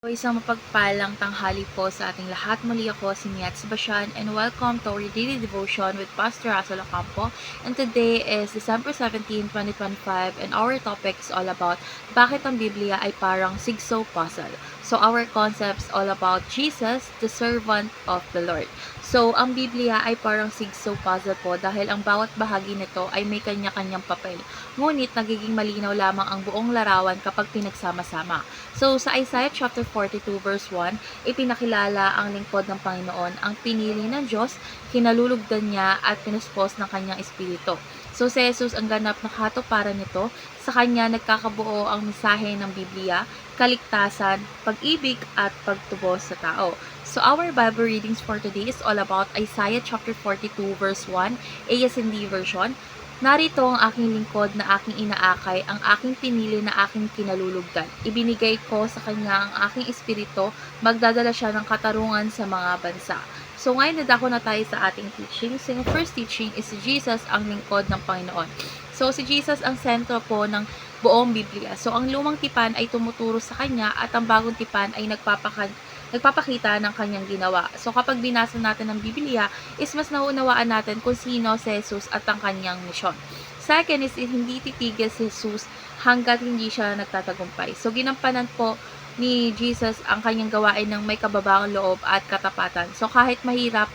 Isang mapagpalang tanghali po sa ating lahat. Muli ako si Niats Bashan and welcome to our daily devotion with Pastor Russell Ocampo. And today is December 17, 2025 and our topic is all about bakit ang Biblia ay parang jigsaw puzzle. So our concepts all about Jesus, the servant of the Lord. So ang Biblia ay parang jigsaw puzzle po dahil ang bawat bahagi nito ay may kanya-kanyang papel. Ngunit nagiging malinaw lamang ang buong larawan kapag pinagsama-sama. So, sa Isaiah chapter 42 verse 1, ipinakilala ang lingkod ng Panginoon, ang pinili ng Diyos, kinalulugdan niya at pinuspos ng kanyang espiritu. So, si Jesus ang ganap na katuparan nito, sa kanya nagkakabuo ang mensahe ng Biblia, kaligtasan, pag-ibig at pagtubos sa tao. So, our Bible readings for today is all about Isaiah chapter 42 verse 1, ASND version. Narito ang aking lingkod na aking inaakay, ang aking pinili na aking kinalulugdan. Ibinigay ko sa kanya ang aking espiritu, magdadala siya ng katarungan sa mga bansa. So ngayon nadako na tayo sa ating teaching. So yung first teaching is si Jesus ang lingkod ng Panginoon. So si Jesus ang sentro po ng buong Biblia. So ang lumang tipan ay tumuturo sa kanya at ang bagong tipan ay nagpapakita ng kanyang ginawa. So kapag binasa natin ang Biblia, is mas nauunawaan natin kung sino si Jesus at ang kanyang misyon. Second is hindi titigil si Jesus hanggat hindi siya nagtatagumpay. So ginampanan po ni Jesus ang kanyang gawain ng may kababaang loob at katapatan. So kahit mahirap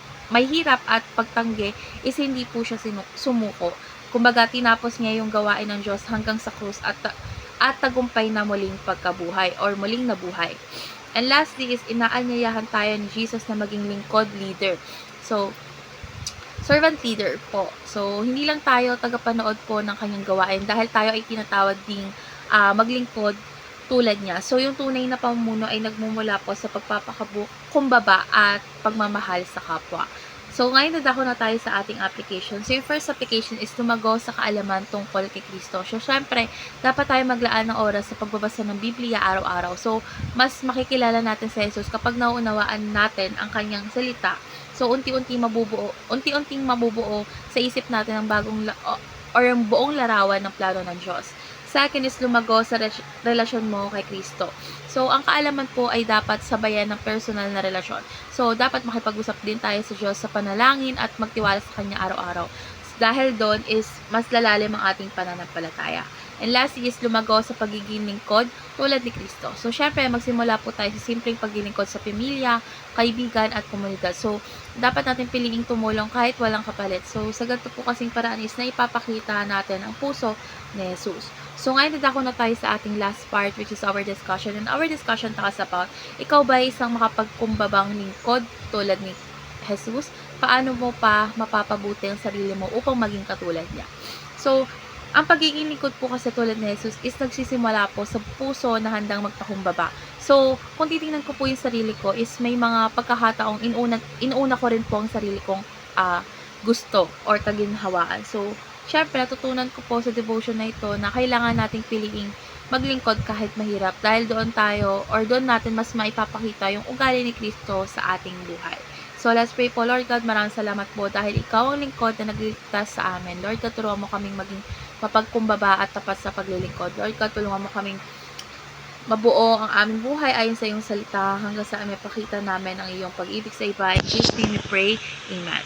at pagtanggi is hindi po siya sumuko. Kumbaga tinapos niya yung gawain ng Diyos hanggang sa krus at tagumpay na muling pagkabuhay or muling nabuhay. And lastly is inaanyayahan tayo ni Jesus na maging lingkod leader. So, servant leader po. So, hindi lang tayo tagapanood po ng kanyang gawain dahil tayo ay tinatawag ding maglingkod tulad niya. So, yung tunay na pamumuno ay nagmumula po sa pagpapakakumbaba at pagmamahal sa kapwa. So, ngayon nadako na tayo sa ating application. So, yung first application is lumago sa kaalaman tungkol kay Kristo. So, syempre, dapat tayo maglaan ng oras sa pagbabasa ng Biblia araw-araw. So, mas makikilala natin si Jesus kapag nauunawaan natin ang kanyang salita. So, unti-unting mabubuo sa isip natin ang ang buong larawan ng plano ng Diyos. Second is lumago sa relasyon mo kay Kristo. So, ang kaalaman po ay dapat sabayan ng personal na relasyon. So, dapat makipag-usap din tayo sa Diyos sa panalangin at magtiwala sa Kanya araw-araw. Dahil doon is mas lalalim ang ating pananampalataya. And lastly is lumago sa pagiging lingkod tulad ni Kristo. So, syempre, magsimula po tayo sa simpleng paglilingkod sa pamilya, kaibigan, at komunidad. So, dapat natin piliing tumulong kahit walang kapalit. So, sa ganito po kasing paraan is na ipapakita natin ang puso ni Jesus. So, ngayon nadako na tayo sa ating last part which is our discussion. And our discussion talks about, ikaw ba isang makapagkumbabang lingkod tulad ni Jesus? Paano mo pa mapapabuti ang sarili mo upang maging katulad niya? So, ang pagiging lingkod po kasi tulad ni Jesus is nagsisimula po sa puso na handang magpakumbaba. So, kung titingnan ko po yung sarili ko is may mga pagkakataong inuuna ko rin po ang sarili kong gusto or kaginhawaan. So, syempre, natutunan ko po sa devotion na ito na kailangan nating piliing maglingkod kahit mahirap dahil doon natin mas maipapakita yung ugali ni Kristo sa ating buhay. So, let's pray po. Lord God, maraming salamat po dahil ikaw ang lingkod na nagliligtas sa amin. Lord God, turuan mo kaming maging mapagkumbaba at tapat sa paglilingkod. Lord God, tulungan mo kaming mabuo ang aming buhay ayon sa iyong salita hanggang sa may pakita namin ang iyong pag-ibig sa iba. In Jesus' name we pray. Amen.